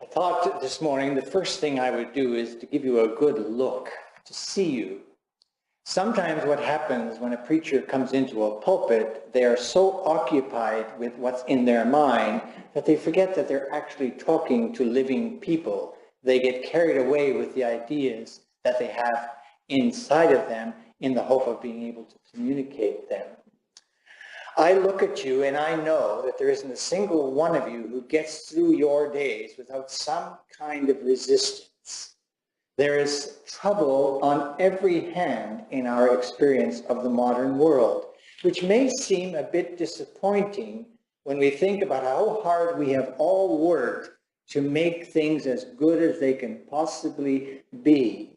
I thought this morning the first thing I would do is to give you a good look, to see you. Sometimes what happens when a preacher comes into a pulpit, they are so occupied with what's in their mind that they forget that they're actually talking to living people. They get carried away with the ideas that they have inside of them in the hope of being able to communicate them. I look at you and I know that there isn't a single one of you who gets through your days without some kind of resistance. There is trouble on every hand in our experience of the modern world, which may seem a bit disappointing when we think about how hard we have all worked to make things as good as they can possibly be.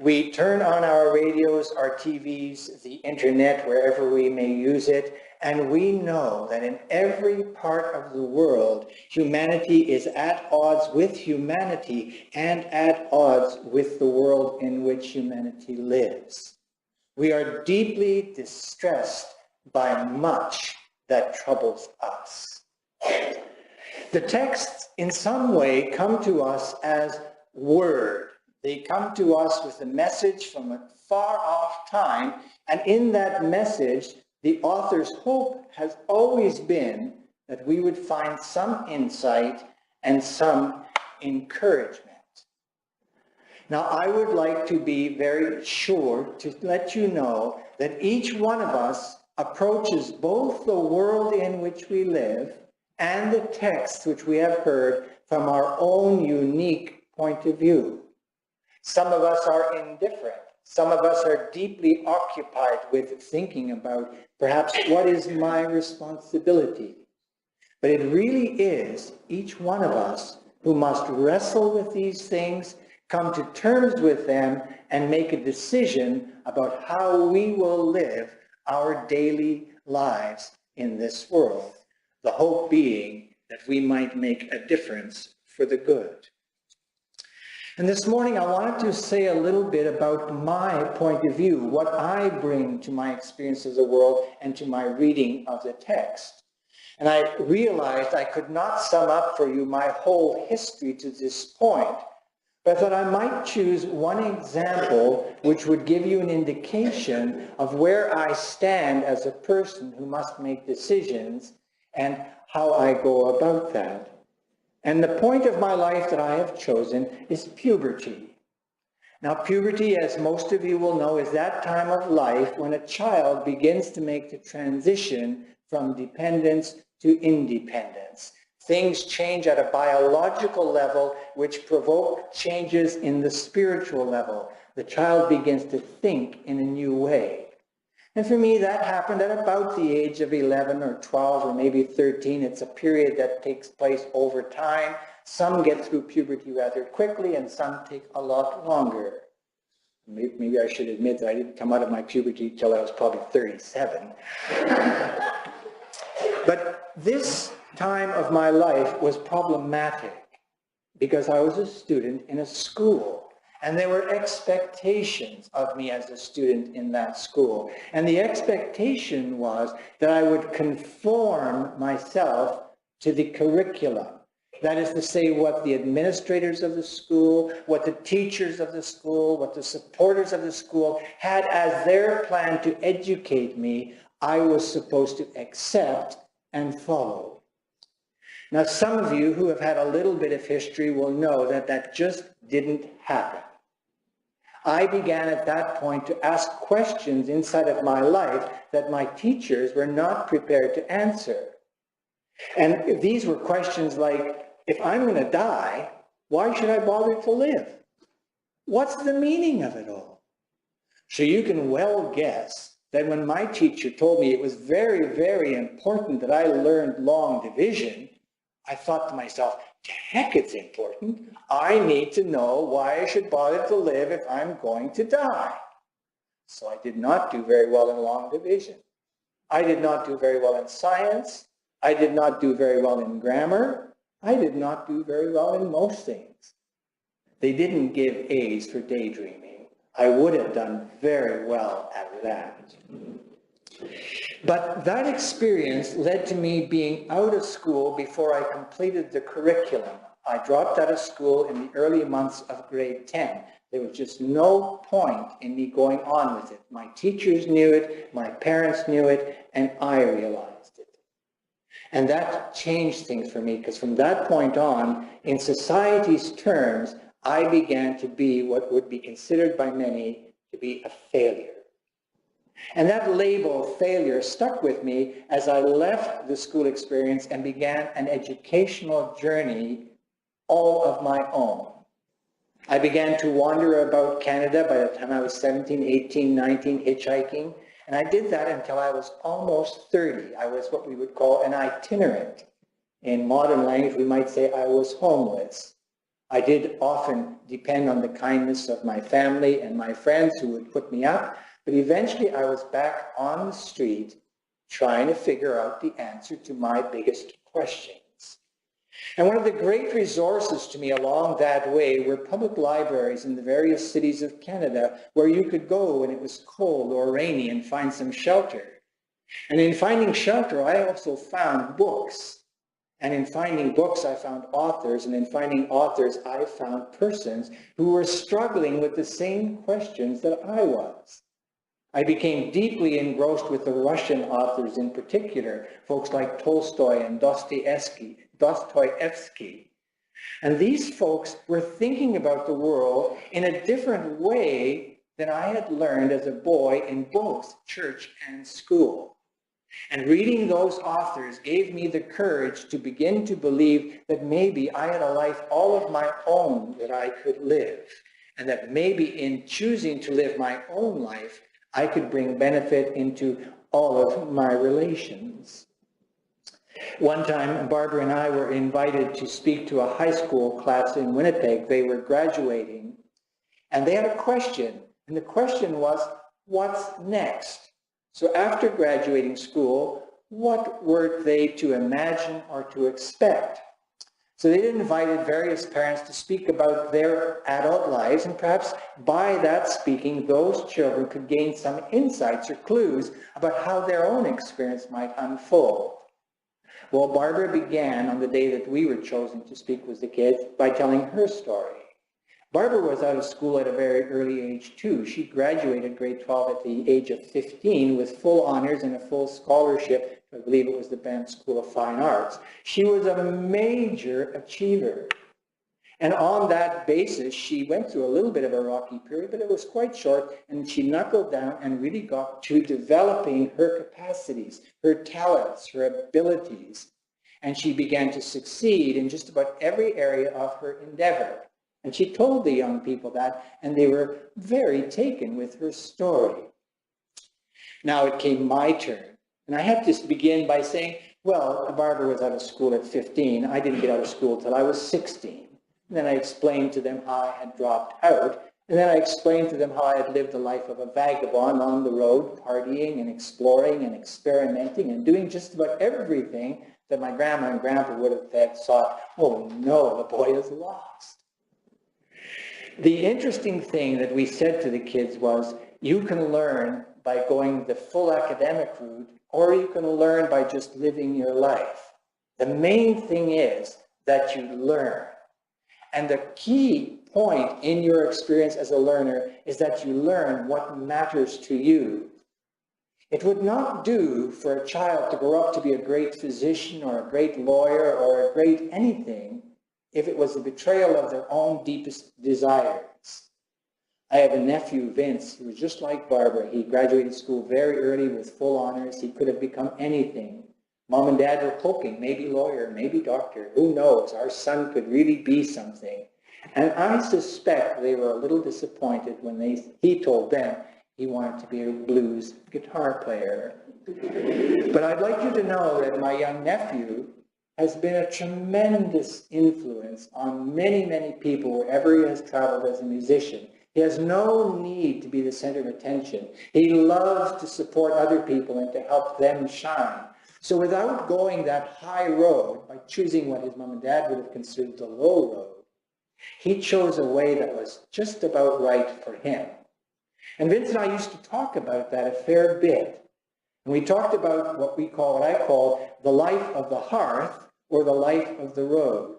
We turn on our radios, our TVs, the internet, wherever we may use it, and we know that in every part of the world, humanity is at odds with humanity and at odds with the world in which humanity lives. We are deeply distressed by much that troubles us. The texts in some way come to us as word. They come to us with a message from a far off time, and in that message, the author's hope has always been that we would find some insight and some encouragement. Now, I would like to be very sure to let you know that each one of us approaches both the world in which we live and the texts which we have heard from our own unique point of view. Some of us are indifferent. Some of us are deeply occupied with thinking about perhaps what is my responsibility. But it really is each one of us who must wrestle with these things, come to terms with them, and make a decision about how we will live our daily lives in this world. The hope being that we might make a difference for the good. And this morning I wanted to say a little bit about my point of view, what I bring to my experience of the world and to my reading of the text. And I realized I could not sum up for you my whole history to this point, but I thought I might choose one example which would give you an indication of where I stand as a person who must make decisions and how I go about that. And the point of my life that I have chosen is puberty. Now, puberty, as most of you will know, is that time of life when a child begins to make the transition from dependence to independence. Things change at a biological level, which provoke changes in the spiritual level. The child begins to think in a new way. And for me, that happened at about the age of 11 or 12 or maybe 13. It's a period that takes place over time. Some get through puberty rather quickly, and some take a lot longer. Maybe I should admit that I didn't come out of my puberty till I was probably 37. But this time of my life was problematic because I was a student in a school. And there were expectations of me as a student in that school. And the expectation was that I would conform myself to the curriculum. That is to say, what the administrators of the school, what the teachers of the school, what the supporters of the school had as their plan to educate me, I was supposed to accept and follow. Now, some of you who have had a little bit of history will know that that just didn't happen. I began at that point to ask questions inside of my life that my teachers were not prepared to answer. And these were questions like, if I'm going to die, why should I bother to live? What's the meaning of it all? So you can well guess that when my teacher told me it was very, very important that I learned long division, I thought to myself, to heck, it's important. I need to know why I should bother to live if I'm going to die. So I did not do very well in long division. I did not do very well in science. I did not do very well in grammar. I did not do very well in most things. They didn't give A's for daydreaming. I would have done very well at that. But that experience led to me being out of school before I completed the curriculum I dropped out of school in the early months of grade 10. There was just no point in me going on with it. My teachers knew it, my parents knew it, and I realized it. And that changed things for me, because from that point on, in society's terms, I began to be what would be considered by many to be a failure. And that label, failure, stuck with me as I left the school experience and began an educational journey all of my own. I began to wander about Canada by the time I was 17, 18, 19, hitchhiking. And I did that until I was almost 30. I was what we would call an itinerant. In modern language, we might say I was homeless. I did often depend on the kindness of my family and my friends who would put me up. But eventually I was back on the street trying to figure out the answer to my biggest questions. And one of the great resources to me along that way were public libraries in the various cities of Canada, where you could go when it was cold or rainy and find some shelter. And in finding shelter, I also found books. And in finding books, I found authors. And in finding authors, I found persons who were struggling with the same questions that I was. I became deeply engrossed with the Russian authors in particular, folks like Tolstoy and Dostoevsky. And these folks were thinking about the world in a different way than I had learned as a boy in both church and school. And reading those authors gave me the courage to begin to believe that maybe I had a life all of my own that I could live, and that maybe in choosing to live my own life, I could bring benefit into all of my relations. One time, Barbara and I were invited to speak to a high school class in Winnipeg. They were graduating, and they had a question. And the question was, what's next? So after graduating school, what were they to imagine or to expect? So they invited various parents to speak about their adult lives, and perhaps by that speaking, those children could gain some insights or clues about how their own experience might unfold. Well, Barbara began on the day that we were chosen to speak with the kids by telling her story. Barbara was out of school at a very early age too. She graduated grade 12 at the age of 15 with full honors and a full scholarship. I believe it was the Banff School of Fine Arts. She was a major achiever. And on that basis, she went through a little bit of a rocky period, but it was quite short, and she knuckled down and really got to developing her capacities, her talents, her abilities. And she began to succeed in just about every area of her endeavor. And she told the young people that, and they were very taken with her story. Now it came my turn. And I have to begin by saying, well, Barbara was out of school at 15. I didn't get out of school till I was 16. And then I explained to them how I had dropped out. And then I explained to them how I had lived the life of a vagabond on the road, partying and exploring and experimenting and doing just about everything that my grandma and grandpa would have thought, oh no, the boy is lost. The interesting thing that we said to the kids was, you can learn by going the full academic route, or you can learn by just living your life. The main thing is that you learn. And the key point in your experience as a learner is that you learn what matters to you. It would not do for a child to grow up to be a great physician or a great lawyer or a great anything if it was a betrayal of their own deepest desires. I have a nephew, Vince, who was just like Barbara. He graduated school very early with full honors. He could have become anything. Mom and Dad were hoping, maybe lawyer, maybe doctor. Who knows? Our son could really be something. And I suspect they were a little disappointed when he told them he wanted to be a blues guitar player. But I'd like you to know that my young nephew has been a tremendous influence on many, many people wherever he has traveled as a musician. He has no need to be the center of attention. He loves to support other people and to help them shine. So without going that high road, by choosing what his mom and dad would have considered the low road, he chose a way that was just about right for him. And Vince and I used to talk about that a fair bit. And we talked about what I call the life of the hearth or the life of the road.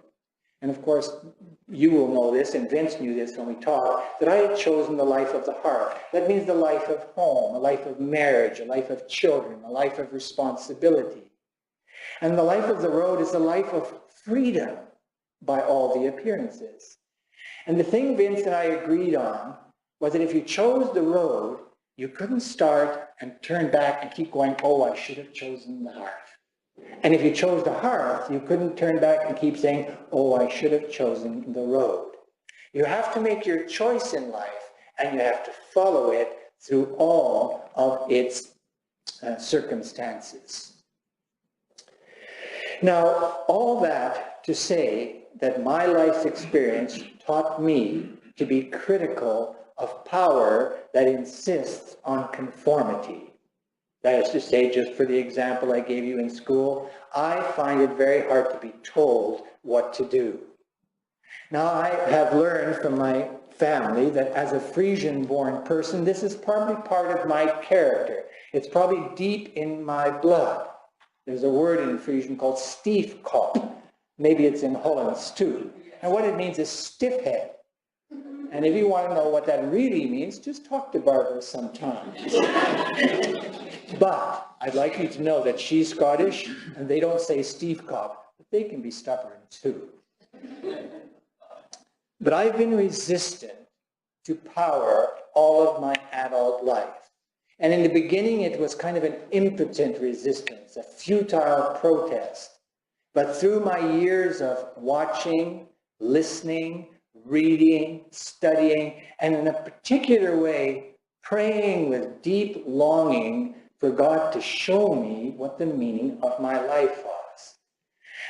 And of course, you will know this, and Vince knew this when we talked, that I had chosen the life of the heart. That means the life of home, a life of marriage, a life of children, a life of responsibility. And the life of the road is a life of freedom by all the appearances. And the thing Vince and I agreed on was that if you chose the road, you couldn't start and turn back and keep going, oh, I should have chosen the heart. And if you chose the hearth, you couldn't turn back and keep saying, oh, I should have chosen the road. You have to make your choice in life, and you have to follow it through all of its circumstances. Now, all that to say that my life's experience taught me to be critical of power that insists on conformity. That is to say, just for the example I gave you in school, I find it very hard to be told what to do. Now, I have learned from my family that as a Frisian-born person, this is probably part of my character. It's probably deep in my blood. There's a word in Frisian called stiefkop. Maybe it's in Hollands too. And what it means is stiff head. And if you want to know what that really means, just talk to Barbara sometime. But I'd like you to know that she's Scottish, and they don't say stiefkop, but they can be stubborn too. But I've been resistant to power all of my adult life. And in the beginning, it was kind of an impotent resistance, a futile protest. But through my years of watching, listening, reading, studying, and in a particular way, praying with deep longing for God to show me what the meaning of my life was.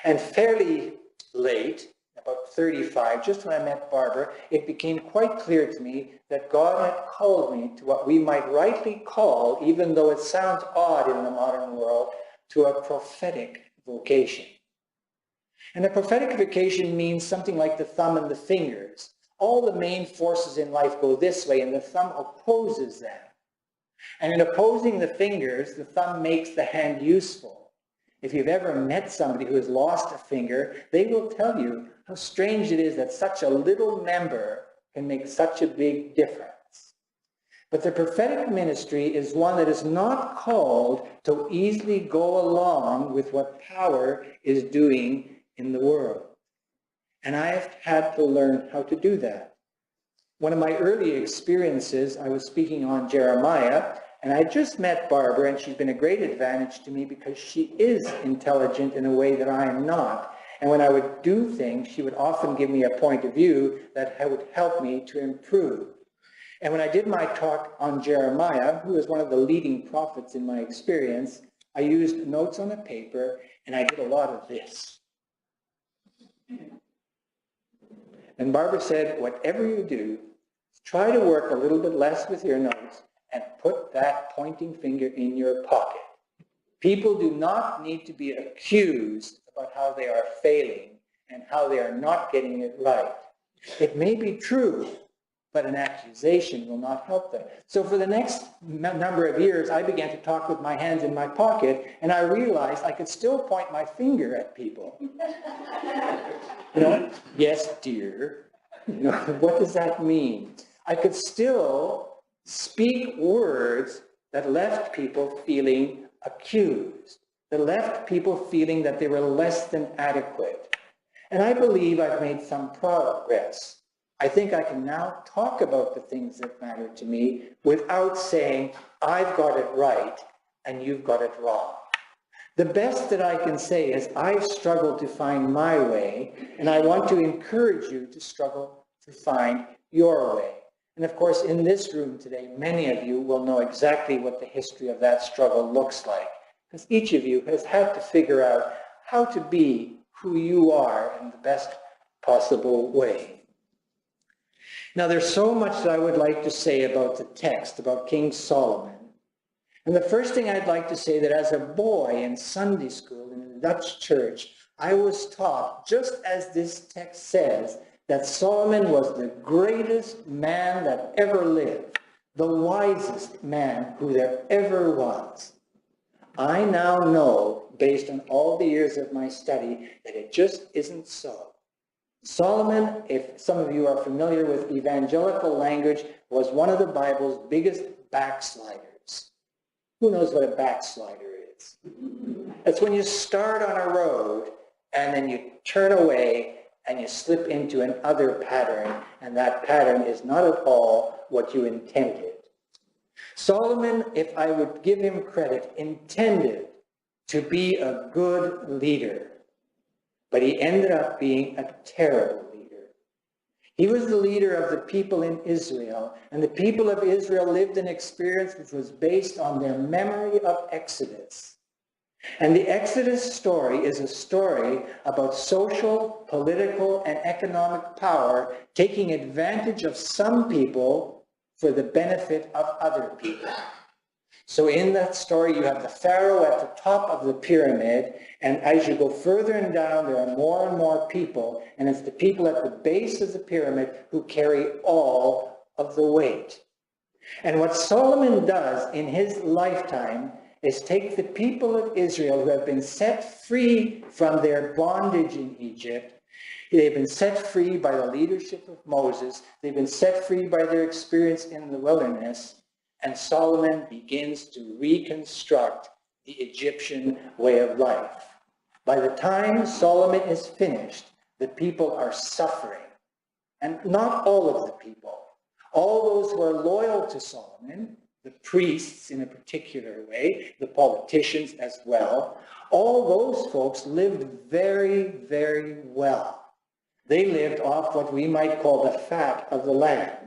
And fairly late, about 35, just when I met Barbara, it became quite clear to me that God had called me to what we might rightly call, even though it sounds odd in the modern world, to a prophetic vocation. And a prophetic vocation means something like the thumb and the fingers. All the main forces in life go this way, and the thumb opposes them. And in opposing the fingers, the thumb makes the hand useful. If you've ever met somebody who has lost a finger, they will tell you how strange it is that such a little member can make such a big difference. But the prophetic ministry is one that is not called to easily go along with what power is doing in the world. And I have had to learn how to do that. One of my early experiences, I was speaking on Jeremiah, and I just met Barbara, and she's been a great advantage to me because she is intelligent in a way that I am not. And when I would do things, she would often give me a point of view that would help me to improve. And when I did my talk on Jeremiah, who is one of the leading prophets in my experience, I used notes on a paper, and I did a lot of this. And Barbara said, whatever you do, try to work a little bit less with your notes and put that pointing finger in your pocket. People do not need to be accused about how they are failing and how they are not getting it right. It may be true, but an accusation will not help them. So for the next number of years, I began to talk with my hands in my pocket, and I realized I could still point my finger at people. You know, yes, dear. You know, what does that mean? I could still speak words that left people feeling accused, that left people feeling that they were less than adequate. And I believe I've made some progress. I think I can now talk about the things that matter to me without saying, I've got it right and you've got it wrong. The best that I can say is I've struggled to find my way, and I want to encourage you to struggle to find your way. And of course, in this room today, many of you will know exactly what the history of that struggle looks like, because each of you has had to figure out how to be who you are in the best possible way. Now, there's so much that I would like to say about the text, about King Solomon. And the first thing I'd like to say that as a boy in Sunday school in the Dutch church, I was taught, just as this text says, that Solomon was the greatest man that ever lived, the wisest man who there ever was. I now know, based on all the years of my study, that it just isn't so. Solomon, if some of you are familiar with evangelical language, was one of the Bible's biggest backsliders. Who knows what a backslider is? It's when you start on a road and then you turn away and you slip into another pattern, and that pattern is not at all what you intended. Solomon, if I would give him credit, intended to be a good leader, but he ended up being a terrible leader. He was the leader of the people in Israel, and the people of Israel lived an experience which was based on their memory of Exodus. And the Exodus story is a story about social, political, and economic power taking advantage of some people for the benefit of other people. So in that story, you have the Pharaoh at the top of the pyramid, and as you go further and down, there are more and more people, and it's the people at the base of the pyramid who carry all of the weight. And what Solomon does in his lifetime is take the people of Israel who have been set free from their bondage in Egypt. They've been set free by the leadership of Moses. They've been set free by their experience in the wilderness. And Solomon begins to reconstruct the Egyptian way of life. By the time Solomon is finished, the people are suffering. And not all of the people. All those who are loyal to Solomon, the priests in a particular way, the politicians as well, all those folks lived very, very well. They lived off what we might call the fat of the land.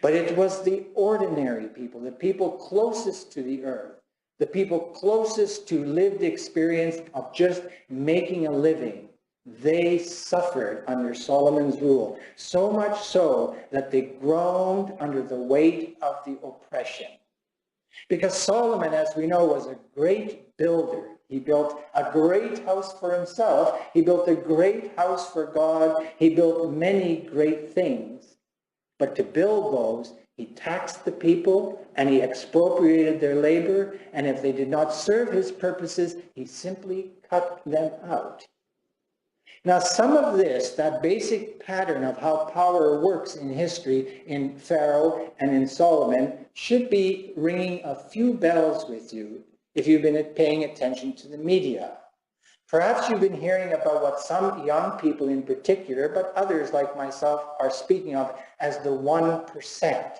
But it was the ordinary people, the people closest to the earth, the people closest to lived experience of just making a living. They suffered under Solomon's rule, so much so that they groaned under the weight of the oppression. Because Solomon, as we know, was a great builder. He built a great house for himself. He built a great house for God. He built many great things. But to build those, he taxed the people and he expropriated their labor. And if they did not serve his purposes, he simply cut them out. Now, some of this, that basic pattern of how power works in history in Pharaoh and in Solomon, should be ringing a few bells with you if you've been paying attention to the media. Perhaps you've been hearing about what some young people in particular, but others like myself, are speaking of as the 1%.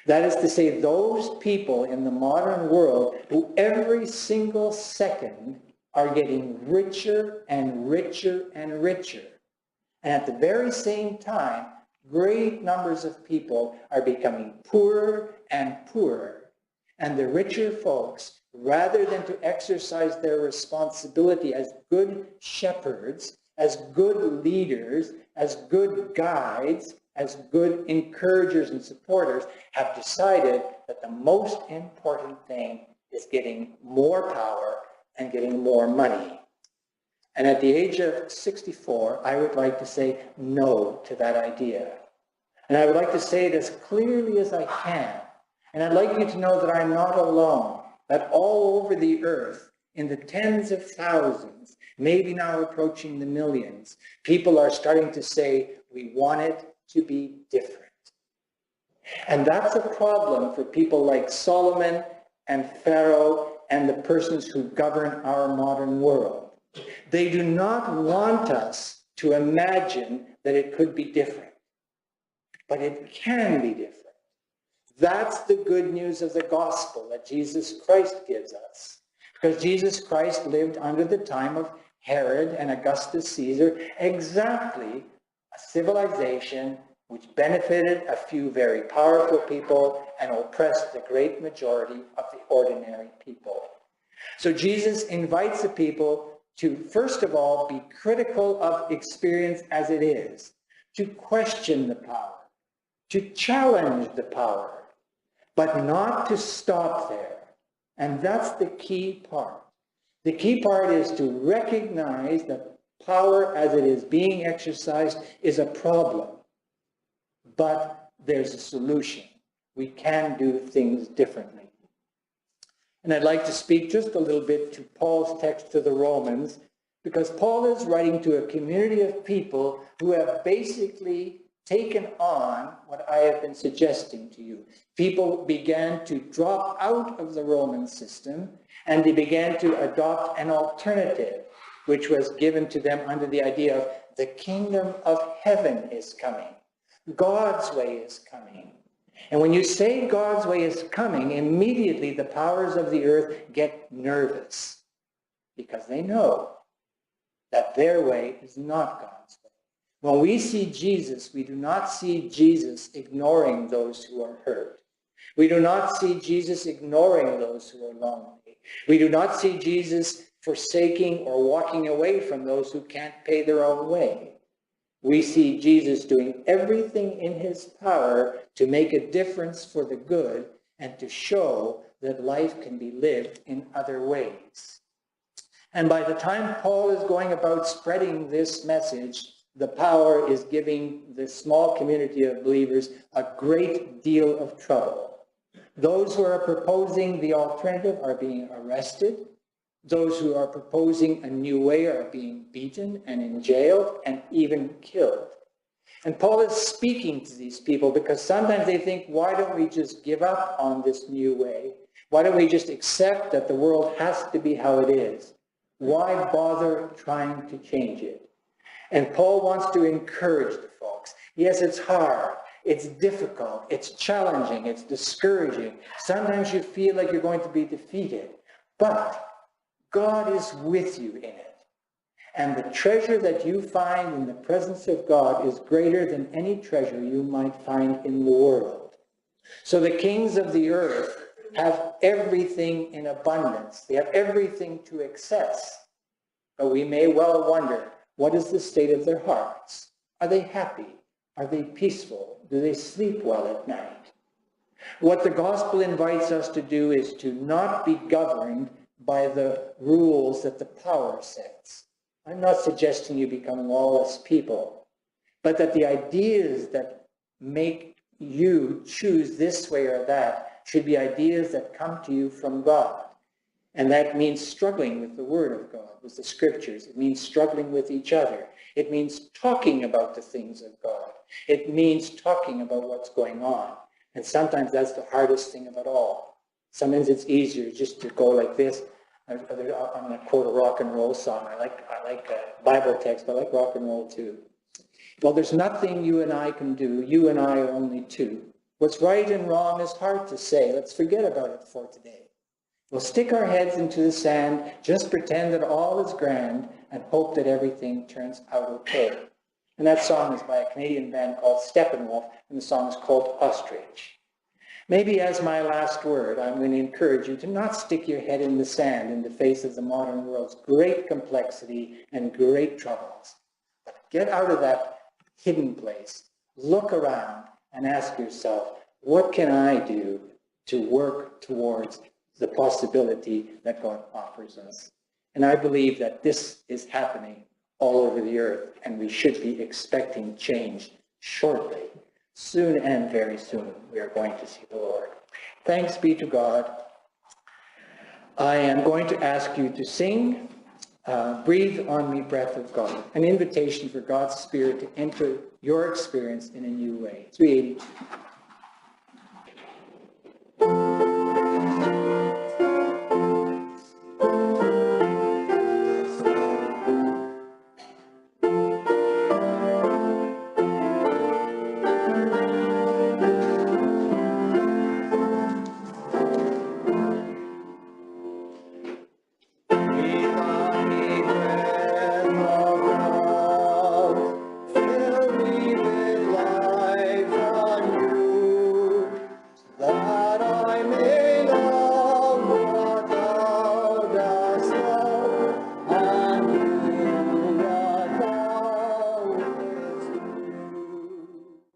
That is to say, those people in the modern world who every single second are getting richer and richer and richer. And at the very same time, great numbers of people are becoming poorer and poorer. And the richer folks, rather than to exercise their responsibility as good shepherds, as good leaders, as good guides, as good encouragers and supporters, have decided that the most important thing is getting more power and getting more money. And at the age of 64, I would like to say no to that idea. And I would like to say it as clearly as I can. And I'd like you to know that I'm not alone, that all over the earth, in the tens of thousands, maybe now approaching the millions, people are starting to say, we want it to be different. And that's a problem for people like Solomon and Pharaoh and the persons who govern our modern world. They do not want us to imagine that it could be different. But it can be different. That's the good news of the gospel that Jesus Christ gives us. Because Jesus Christ lived under the time of Herod and Augustus Caesar, exactly a civilization which benefited a few very powerful people and oppressed the great majority of the ordinary people. So Jesus invites the people to, first of all, be critical of experience as it is, to question the power, to challenge the power, but not to stop there. And that's the key part. The key part is to recognize that power as it is being exercised is a problem. But there's a solution. We can do things differently. And I'd like to speak just a little bit to Paul's text to the Romans, because Paul is writing to a community of people who have basically taken on what I have been suggesting to you. People began to drop out of the Roman system, and they began to adopt an alternative, which was given to them under the idea of the kingdom of heaven is coming. God's way is coming. And when you say God's way is coming, immediately the powers of the earth get nervous, because they know that their way is not God's way. When we see Jesus, we do not see Jesus ignoring those who are hurt. We do not see Jesus ignoring those who are lonely. We do not see Jesus forsaking or walking away from those who can't pay their own way. We see Jesus doing everything in his power to make a difference for the good and to show that life can be lived in other ways. And by the time Paul is going about spreading this message, the power is giving this small community of believers a great deal of trouble. Those who are proposing the alternative are being arrested. Those who are proposing a new way are being beaten and in jail and even killed. And Paul is speaking to these people because sometimes they think, why don't we just give up on this new way? Why don't we just accept that the world has to be how it is? Why bother trying to change it? And Paul wants to encourage the folks. Yes, it's hard. It's difficult. It's challenging. It's discouraging. Sometimes you feel like you're going to be defeated. But God is with you in it. And the treasure that you find in the presence of God is greater than any treasure you might find in the world. So the kings of the earth have everything in abundance. They have everything to excess. But we may well wonder, what is the state of their hearts? Are they happy? Are they peaceful? Do they sleep well at night? What the gospel invites us to do is to not be governed by the rules that the power sets. I'm not suggesting you become lawless people, but that the ideas that make you choose this way or that should be ideas that come to you from God. And that means struggling with the Word of God, with the Scriptures. It means struggling with each other. It means talking about the things of God. It means talking about what's going on. And sometimes that's the hardest thing of it all. Sometimes it's easier just to go like this. I'm going to quote a rock and roll song. I like Bible text, but I like rock and roll too. Well, there's nothing you and I can do. You and I are only two. What's right and wrong is hard to say. Let's forget about it for today. We'll stick our heads into the sand, just pretend that all is grand, and hope that everything turns out okay. And that song is by a Canadian band called Steppenwolf, and the song is called Ostrich. Maybe as my last word, I'm going to encourage you to not stick your head in the sand in the face of the modern world's great complexity and great troubles. But get out of that hidden place, look around, and ask yourself, what can I do to work towards the possibility that God offers us? And I believe that this is happening all over the earth, and we should be expecting change shortly. Soon and very soon, we are going to see the Lord. Thanks be to God. I am going to ask you to sing, Breathe on Me, Breath of God, an invitation for God's Spirit to enter your experience in a new way. 382.